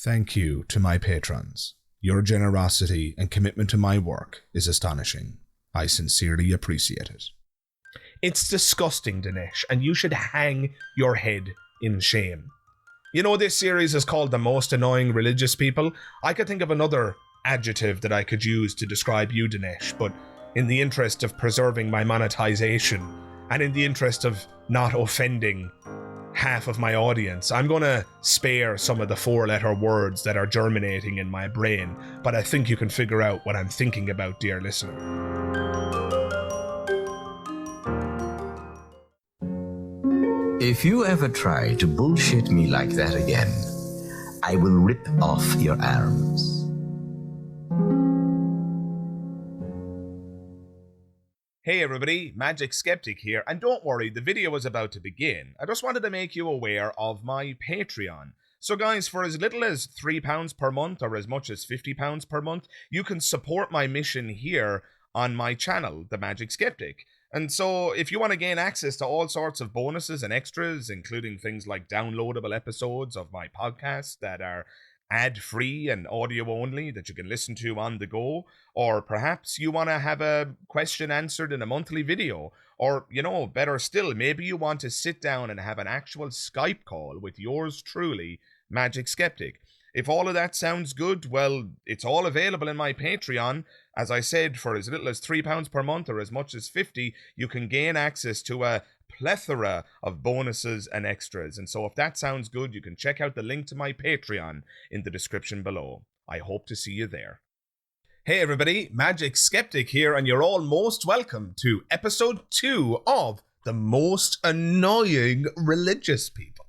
Thank you to my patrons. Your generosity and commitment to my work is astonishing. I sincerely appreciate it. It's disgusting, Dinesh, and you should hang your head in shame. You know, this series is called The Most Annoying Religious People. I could think of another adjective that I could use to describe you, Dinesh, but in the interest of preserving my monetization and in the interest of not offending half of my audience, I'm going to spare some of the four-letter words that are germinating in my brain, but I think you can figure out what I'm thinking about, dear listener. If you ever try to bullshit me like that again, I will rip off your arms. Hey everybody, Magic Skeptic here, and don't worry, the video is about to begin. I just wanted to make you aware of my Patreon. So guys, for as little as £3 per month or as much as £50 per month, you can support my mission here on my channel, The Magic Skeptic. And so if you want to gain access to all sorts of bonuses and extras, including things like downloadable episodes of my podcast that are ad-free and audio-only that you can listen to on the go, or perhaps you want to have a question answered in a monthly video, or, you know, better still, maybe you want to sit down and have an actual Skype call with yours truly, Magic Skeptic. If all of that sounds good, well, it's all available in my Patreon. As I said, for as little as £3 per month or as much as 50, you can gain access to a plethora of bonuses and extras. And so if that sounds good, you can check out the link to my Patreon in the description below. I hope to see you there. Hey everybody, Magic Skeptic here, and you're all most welcome to episode 2 of The Most Annoying Religious People.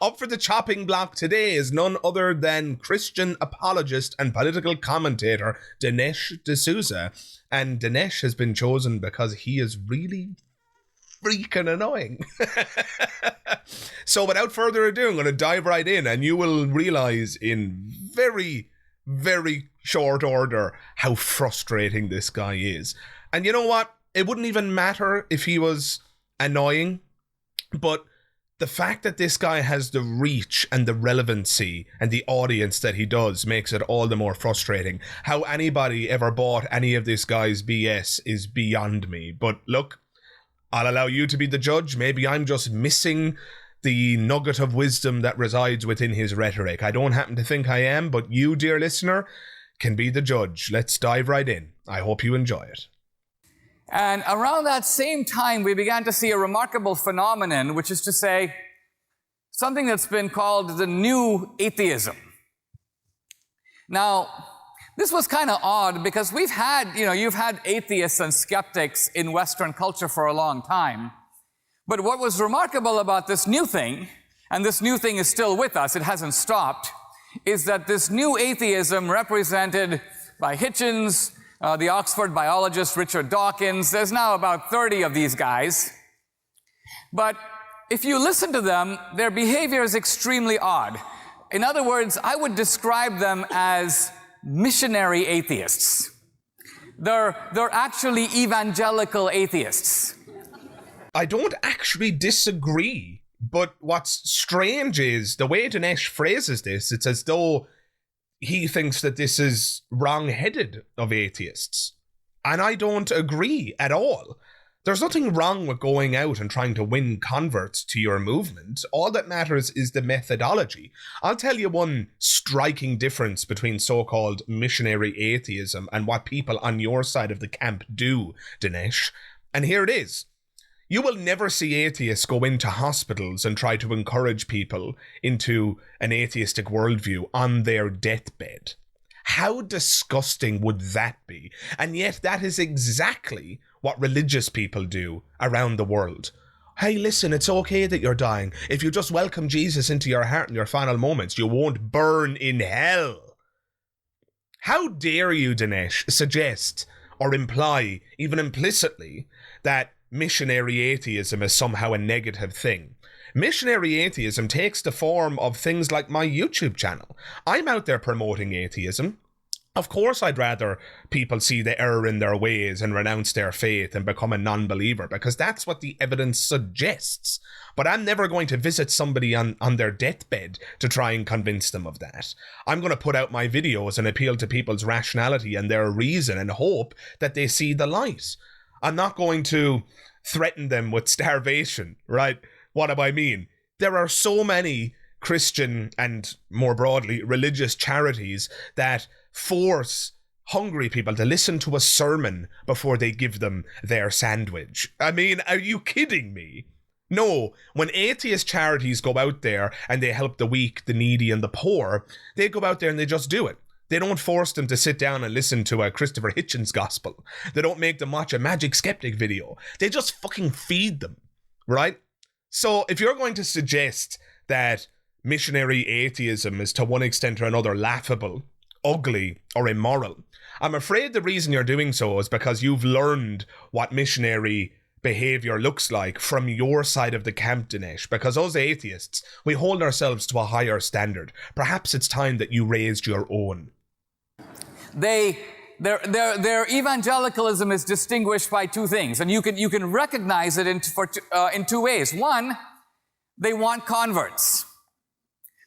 Up for the chopping block today is none other than Christian apologist and political commentator Dinesh Dsouza. And Dinesh has been chosen because he is really freaking annoying. So without further ado, I'm going to dive right in, and you will realize in very, very short order how frustrating this guy is. And you know what? It wouldn't even matter if he was annoying, but the fact that this guy has the reach and the relevancy and the audience that he does makes it all the more frustrating. How anybody ever bought any of this guy's BS is beyond me. But look, I'll allow you to be the judge. Maybe I'm just missing the nugget of wisdom that resides within his rhetoric. I don't happen to think I am, but you, dear listener, can be the judge. Let's dive right in. I hope you enjoy it. And around that same time, we began to see a remarkable phenomenon, which is to say, something that's been called the new atheism. Now, this was kind of odd because we've had, you've had atheists and skeptics in Western culture for a long time. But what was remarkable about this new thing, and this new thing is still with us, it hasn't stopped, is that this new atheism represented by Hitchens, the Oxford biologist Richard Dawkins, there's now about 30 of these guys. But if you listen to them, their behavior is extremely odd. In other words, I would describe them as missionary atheists. They're actually evangelical atheists. I don't actually disagree, but what's strange is the way Dinesh phrases this, it's as though he thinks that this is wrong-headed of atheists. And I don't agree at all. There's nothing wrong with going out and trying to win converts to your movement. All that matters is the methodology. I'll tell you one striking difference between so-called missionary atheism and what people on your side of the camp do, Dinesh. And here it is. You will never see atheists go into hospitals and try to encourage people into an atheistic worldview on their deathbed. How disgusting would that be? And yet that is exactly what religious people do around the world. Hey, listen, it's okay that you're dying. If you just welcome Jesus into your heart in your final moments, you won't burn in hell. How dare you, Dinesh, suggest or imply, even implicitly, that missionary atheism is somehow a negative thing. Missionary atheism takes the form of things like my YouTube channel. I'm out there promoting atheism. Of course, I'd rather people see the error in their ways and renounce their faith and become a non-believer, because that's what the evidence suggests. But I'm never going to visit somebody on their deathbed to try and convince them of that. I'm going to put out my videos and appeal to people's rationality and their reason and hope that they see the light. I'm not going to threaten them with starvation, right? What do I mean? There are so many Christian and, more broadly, religious charities that force hungry people to listen to a sermon before they give them their sandwich. I mean, are you kidding me? No, when atheist charities go out there and they help the weak, the needy, and the poor, they go out there and they just do it. They don't force them to sit down and listen to a Christopher Hitchens gospel. They don't make them watch a Magic Skeptic video. They just fucking feed them, right? So if you're going to suggest that missionary atheism is to one extent or another laughable, ugly, or immoral, I'm afraid the reason you're doing so is because you've learned what missionary behavior looks like from your side of the camp, Dinesh, because us atheists, we hold ourselves to a higher standard. Perhaps it's time that you raised your own. Their evangelicalism is distinguished by two things, and you can recognize it in two ways. One, they want converts.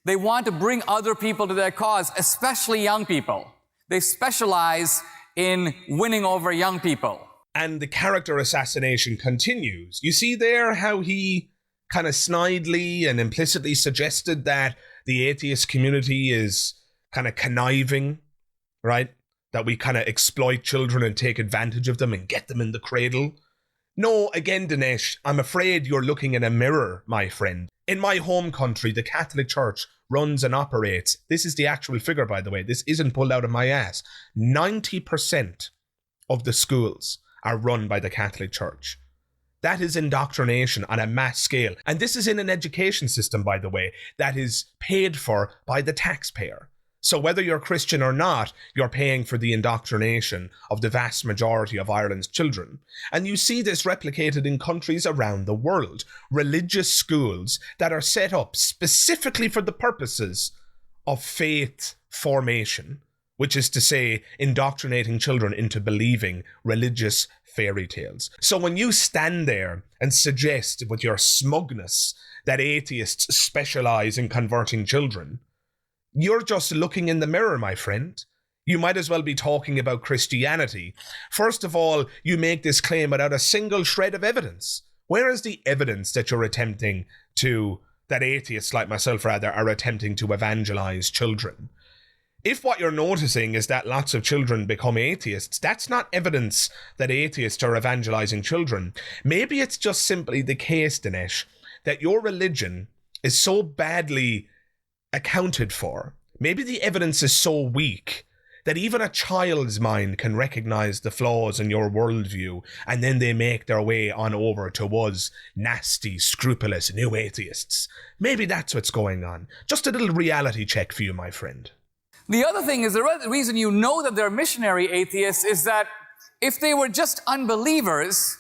They want to bring other people to their cause, especially young people. They specialize in winning over young people. And the character assassination continues. You see there how he kind of snidely and implicitly suggested that the atheist community is kind of conniving, right? That we kind of exploit children and take advantage of them and get them in the cradle. No, again, Dinesh, I'm afraid you're looking in a mirror, my friend. In my home country, the Catholic Church runs and operates, this is the actual figure, by the way, this isn't pulled out of my ass, 90% of the schools are run by the Catholic Church. That is indoctrination on a mass scale. And this is in an education system, by the way, that is paid for by the taxpayer. So whether you're Christian or not, you're paying for the indoctrination of the vast majority of Ireland's children. And you see this replicated in countries around the world. Religious schools that are set up specifically for the purposes of faith formation, which is to say, indoctrinating children into believing religious fairy tales. So when you stand there and suggest with your smugness that atheists specialize in converting children, you're just looking in the mirror, my friend. You might as well be talking about Christianity. First of all, you make this claim without a single shred of evidence. Where is the evidence that you're attempting to, that atheists like myself rather, are attempting to evangelize children? If what you're noticing is that lots of children become atheists, that's not evidence that atheists are evangelizing children. Maybe it's just simply the case, Dinesh, that your religion is so badly accounted for. Maybe the evidence is so weak that even a child's mind can recognize the flaws in your worldview, and then they make their way on over to us nasty, scrupulous new atheists. Maybe that's what's going on. Just a little reality check for you, my friend. The other thing is, the reason you know that they're missionary atheists is that if they were just unbelievers,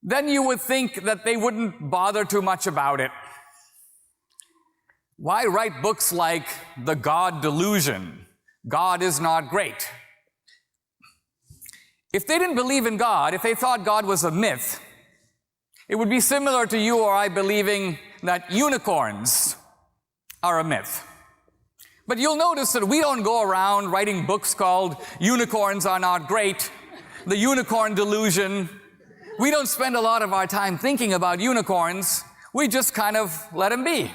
then you would think that they wouldn't bother too much about it. Why write books like The God Delusion? God is not great. If they didn't believe in God, if they thought God was a myth, it would be similar to you or I believing that unicorns are a myth. But you'll notice that we don't go around writing books called Unicorns Are Not Great, The Unicorn Delusion. We don't spend a lot of our time thinking about unicorns. We just kind of let them be.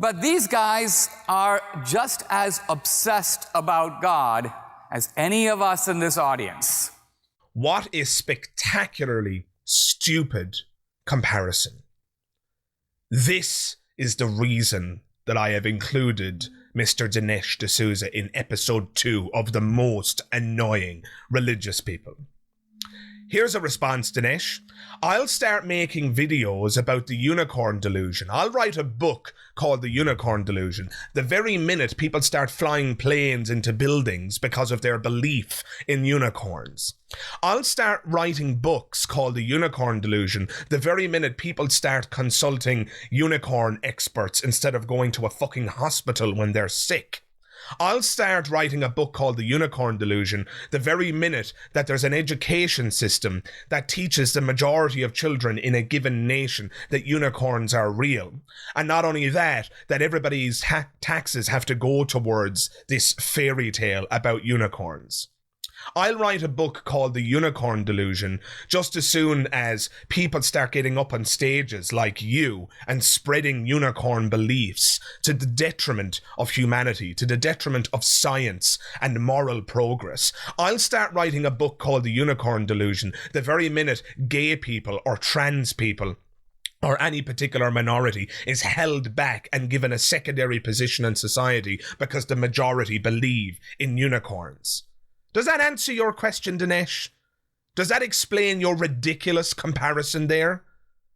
But these guys are just as obsessed about God as any of us in this audience. What a spectacularly stupid comparison. This is the reason that I have included Mr. Dinesh Dsouza in episode 2 of The Most Annoying Religious People. Here's a response, Dinesh. I'll start making videos about the unicorn delusion. I'll write a book called The Unicorn Delusion. The very minute people start flying planes into buildings because of their belief in unicorns. I'll start writing books called The Unicorn Delusion the very minute people start consulting unicorn experts instead of going to a fucking hospital when they're sick. I'll start writing a book called The Unicorn Delusion the very minute that there's an education system that teaches the majority of children in a given nation that unicorns are real. And not only that, that everybody's taxes have to go towards this fairy tale about unicorns. I'll write a book called The Unicorn Delusion just as soon as people start getting up on stages like you and spreading unicorn beliefs to the detriment of humanity, to the detriment of science and moral progress. I'll start writing a book called The Unicorn Delusion the very minute gay people or trans people or any particular minority is held back and given a secondary position in society because the majority believe in unicorns. Does that answer your question, Dinesh? Does that explain your ridiculous comparison there?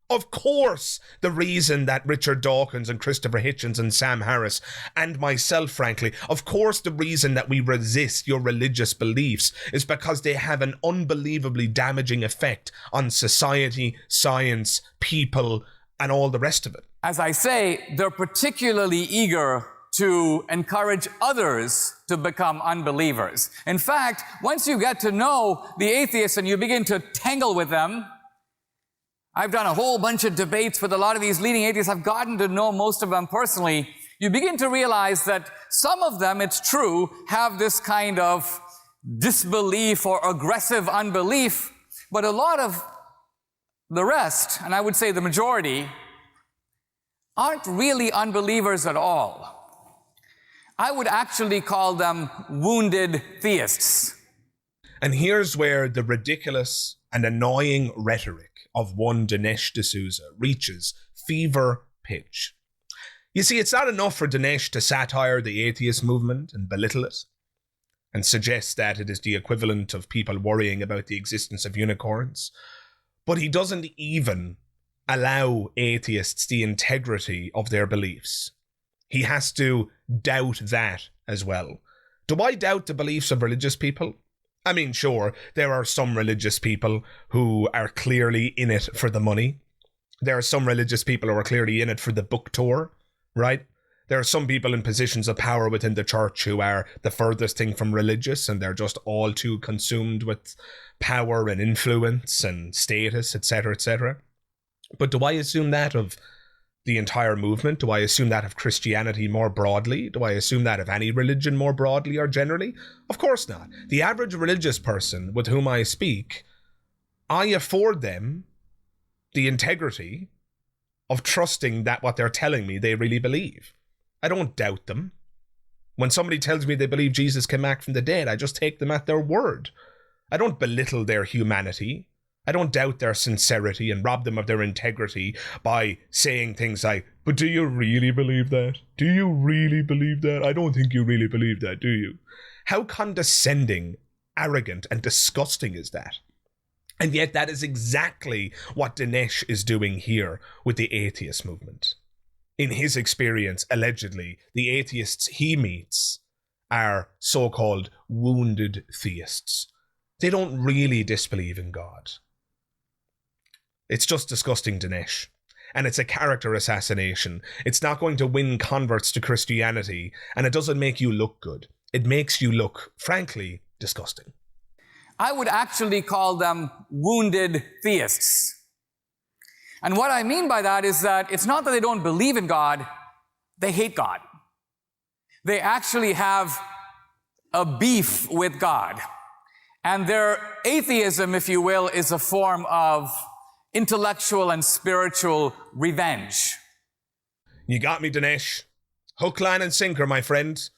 Of course, the reason that Richard Dawkins and Christopher Hitchens and Sam Harris and myself, frankly, of course the reason that we resist your religious beliefs is because they have an unbelievably damaging effect on society, science, people, and all the rest of it. As I say, they're particularly eager to encourage others to become unbelievers. In fact, once you get to know the atheists and you begin to tangle with them, I've done a whole bunch of debates with a lot of these leading atheists. I've gotten to know most of them personally. You begin to realize that some of them, it's true, have this kind of disbelief or aggressive unbelief, but a lot of the rest, and I would say the majority, aren't really unbelievers at all. I would actually call them wounded theists. And here's where the ridiculous and annoying rhetoric of one Dinesh Dsouza reaches fever pitch. You see, it's not enough for Dinesh to satire the atheist movement and belittle it, and suggest that it is the equivalent of people worrying about the existence of unicorns, but he doesn't even allow atheists the integrity of their beliefs. He has to doubt that as well. Do I doubt the beliefs of religious people? I mean, sure, there are some religious people who are clearly in it for the money. There are some religious people who are clearly in it for the book tour, right? There are some people in positions of power within the church who are the furthest thing from religious, and they're just all too consumed with power and influence and status, etc., etc. But do I assume that of the entire movement? Do I assume that of Christianity more broadly? Do I assume that of any religion more broadly or generally? Of course not. The average religious person with whom I speak, I afford them the integrity of trusting that what they're telling me they really believe. I don't doubt them. When somebody tells me they believe Jesus came back from the dead, I just take them at their word. I don't belittle their humanity. I don't doubt their sincerity and rob them of their integrity by saying things like, but do you really believe that? Do you really believe that? I don't think you really believe that, do you? How condescending, arrogant, and disgusting is that? And yet that is exactly what Dinesh is doing here with the atheist movement. In his experience, allegedly, the atheists he meets are so-called wounded theists. They don't really disbelieve in God. It's just disgusting, Dinesh. And it's a character assassination. It's not going to win converts to Christianity, and it doesn't make you look good. It makes you look, frankly, disgusting. I would actually call them wounded theists. And what I mean by that is that it's not that they don't believe in God, they hate God. They actually have a beef with God. And their atheism, if you will, is a form of intellectual and spiritual revenge. You got me, Dinesh. Hook, line, and sinker, my friend.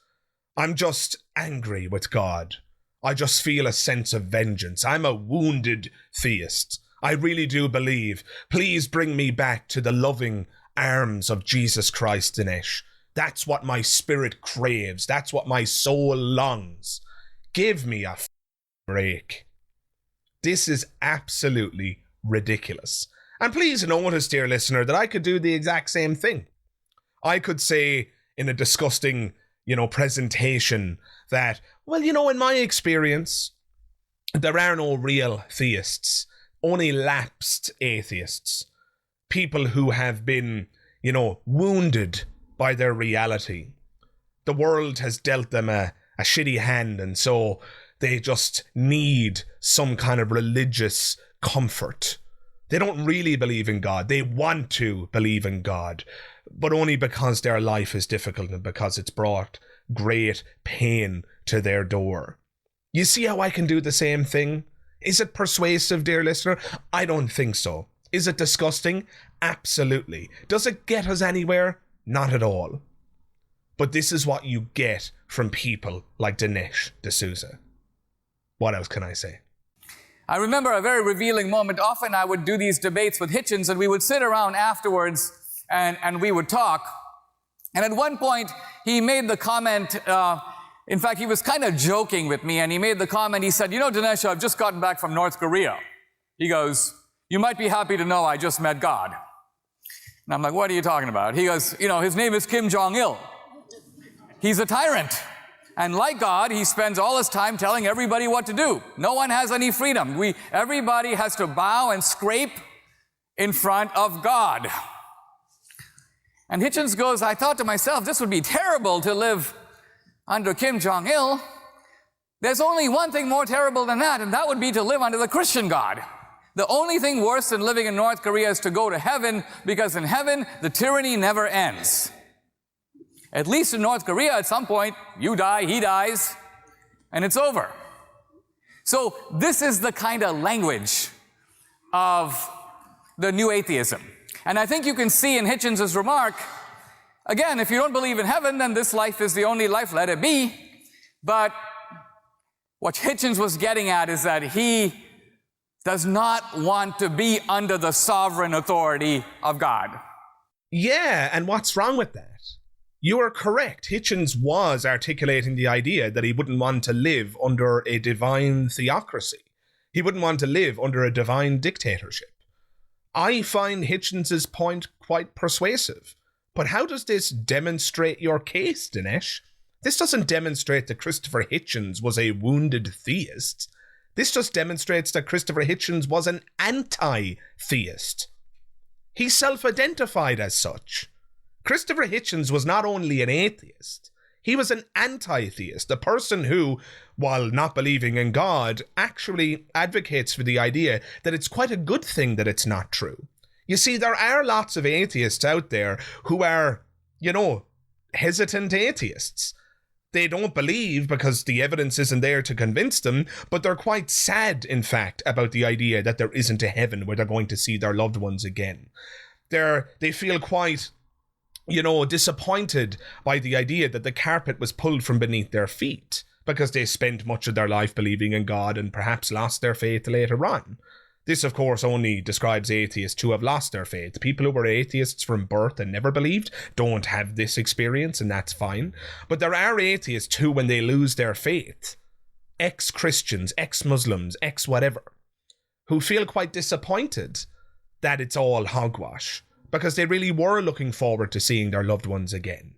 I'm just angry with God. I just feel a sense of vengeance. I'm a wounded theist. I really do believe. Please bring me back to the loving arms of Jesus Christ, Dinesh. That's what my spirit craves. That's what my soul longs. Give me a break. This is absolutely ridiculous. And please notice, dear listener, that I could do the exact same thing. I could say in a disgusting, presentation that, well, in my experience, there are no real theists, only lapsed atheists, people who have been, wounded by their reality. The world has dealt them a shitty hand, and so they just need some kind of religious comfort. They don't really believe in God. They want to believe in God, but only because their life is difficult and because it's brought great pain to their door. You see how I can do the same thing? Is it persuasive, dear listener? I don't think so. Is it disgusting? Absolutely. Does it get us anywhere? Not at all. But this is what you get from people like Dinesh Dsouza. What else can I say? I remember a very revealing moment. Often I would do these debates with Hitchens, and we would sit around afterwards and we would talk. And at one point, he made the comment, in fact, he was kind of joking with me, and he made the comment, he said, Dinesh, I've just gotten back from North Korea. He goes, you might be happy to know I just met God. And I'm like, what are you talking about? He goes, his name is Kim Jong-il. He's a tyrant. And like God, he spends all his time telling everybody what to do. No one has any freedom. Everybody has to bow and scrape in front of God. And Hitchens goes, I thought to myself, this would be terrible to live under Kim Jong-il. There's only one thing more terrible than that, and that would be to live under the Christian God. The only thing worse than living in North Korea is to go to heaven, because in heaven, the tyranny never ends. At least in North Korea, at some point, you die, he dies, and it's over. So this is the kind of language of the new atheism. And I think you can see in Hitchens' remark, again, if you don't believe in heaven, then this life is the only life, let it be. But what Hitchens was getting at is that he does not want to be under the sovereign authority of God. Yeah, and what's wrong with that? You are correct. Hitchens was articulating the idea that he wouldn't want to live under a divine theocracy. He wouldn't want to live under a divine dictatorship. I find Hitchens' point quite persuasive. But how does this demonstrate your case, Dinesh? This doesn't demonstrate that Christopher Hitchens was a wounded theist. This just demonstrates that Christopher Hitchens was an anti-theist. He self-identified as such. Christopher Hitchens was not only an atheist, he was an anti-theist, a person who, while not believing in God, actually advocates for the idea that it's quite a good thing that it's not true. You see, there are lots of atheists out there who are, hesitant atheists. They don't believe because the evidence isn't there to convince them, but they're quite sad, in fact, about the idea that there isn't a heaven where they're going to see their loved ones again. They feel quite disappointed by the idea that the carpet was pulled from beneath their feet because they spent much of their life believing in God and perhaps lost their faith later on. This, of course, only describes atheists who have lost their faith. People who were atheists from birth and never believed don't have this experience, and that's fine. But there are atheists who, when they lose their faith, ex-Christians, ex-Muslims, ex-whatever, who feel quite disappointed that it's all hogwash, because they really were looking forward to seeing their loved ones again.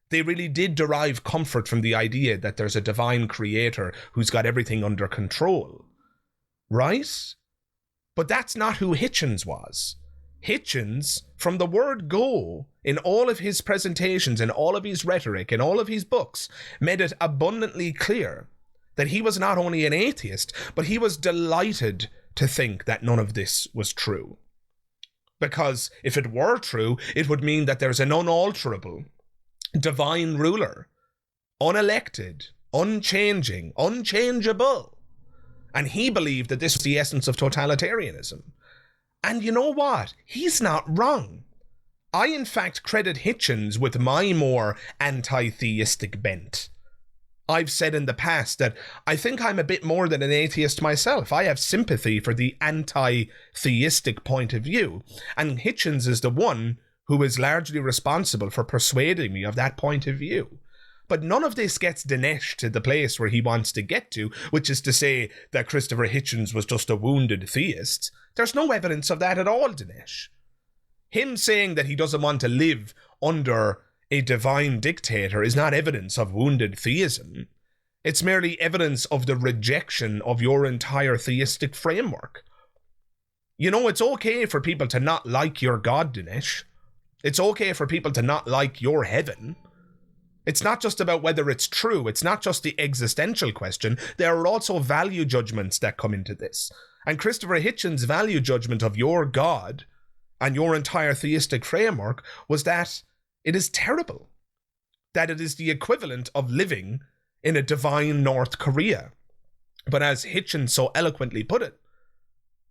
They really did derive comfort from the idea that there's a divine creator who's got everything under control. Right? But that's not who Hitchens was. Hitchens, from the word go, in all of his presentations, in all of his rhetoric, in all of his books, made it abundantly clear that he was not only an atheist, but he was delighted to think that none of this was true. Because if it were true, it would mean that there's an unalterable, divine ruler, unelected, unchanging, unchangeable. And he believed that this was the essence of totalitarianism. And you know what? He's not wrong. I, in fact, credit Hitchens with my more anti-theistic bent. I've said in the past that I think I'm a bit more than an atheist myself. I have sympathy for the anti-theistic point of view. And Hitchens is the one who is largely responsible for persuading me of that point of view. But none of this gets Dinesh to the place where he wants to get to, which is to say that Christopher Hitchens was just a wounded theist. There's no evidence of that at all, Dinesh. Him saying that he doesn't want to live under a divine dictator is not evidence of wounded theism. It's merely evidence of the rejection of your entire theistic framework. It's okay for people to not like your God, Dinesh. It's okay for people to not like your heaven. It's not just about whether it's true. It's not just the existential question. There are also value judgments that come into this. And Christopher Hitchens' value judgment of your God and your entire theistic framework was that it is terrible. That it is the equivalent of living in a divine North Korea. But as Hitchens so eloquently put it,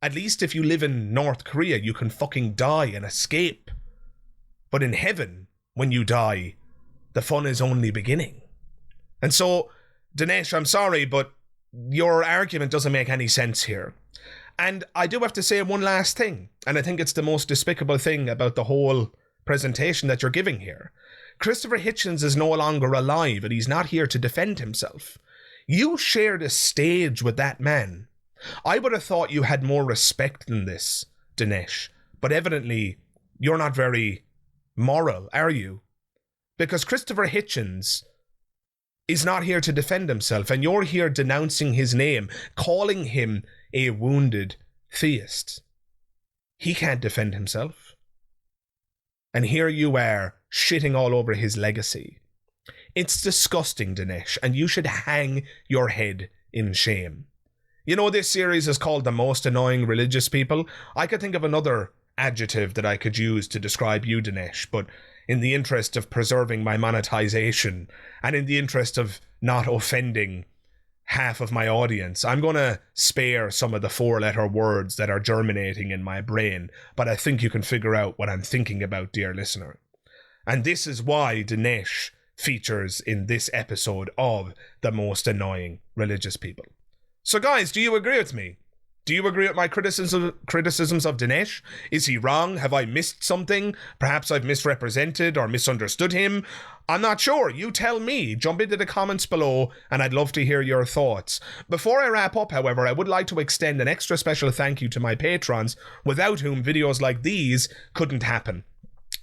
at least if you live in North Korea, you can fucking die and escape. But in heaven, when you die, the fun is only beginning. And so, Dinesh, I'm sorry, but your argument doesn't make any sense here. And I do have to say one last thing, and I think it's the most despicable thing about the whole presentation that you're giving here. Christopher Hitchens is no longer alive, and he's not here to defend himself. You shared a stage with that man. I would have thought you had more respect than this, Dinesh, but evidently you're not very moral, are you? Because Christopher Hitchens is not here to defend himself, and you're here denouncing his name, calling him a wounded theist. He can't defend himself. And here you are, shitting all over his legacy. It's disgusting, Dinesh, and you should hang your head in shame. You know, this series is called The Most Annoying Religious People. I could think of another adjective that I could use to describe you, Dinesh, but in the interest of preserving my monetization and in the interest of not offending half of my audience, I'm going to spare some of the 4-letter words that are germinating in my brain, but I think you can figure out what I'm thinking about, dear listener. And this is why Dinesh features in this episode of The Most Annoying Religious People. So guys, do you agree with me? Do you agree with my criticisms of Dinesh? Is he wrong? Have I missed something? Perhaps I've misrepresented or misunderstood him? I'm not sure. You tell me. Jump into the comments below and I'd love to hear your thoughts. Before I wrap up, however, I would like to extend an extra special thank you to my patrons, without whom videos like these couldn't happen.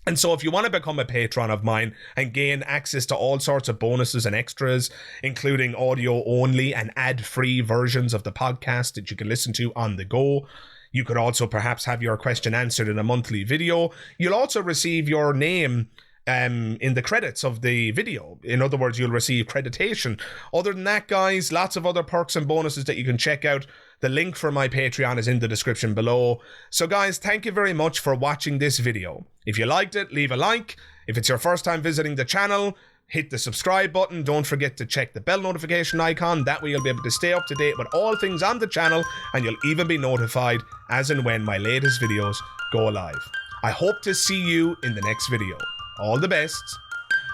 And so if you want to become a patron of mine and gain access to all sorts of bonuses and extras, including audio only and ad-free versions of the podcast that you can listen to on the go, you could also perhaps have your question answered in a monthly video. You'll also receive your name in the credits of the video. In other words, you'll receive creditation. Other than that, guys, lots of other perks and bonuses that you can check out. The link for my Patreon is in the description below. So guys, thank you very much for watching this video. If you liked it, leave a like. If it's your first time visiting the channel, hit the subscribe button. Don't forget to check the bell notification icon. That way you'll be able to stay up to date with all things on the channel, and you'll even be notified as and when my latest videos go live. I hope to see you in the next video. All the best.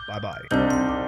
Bye-bye.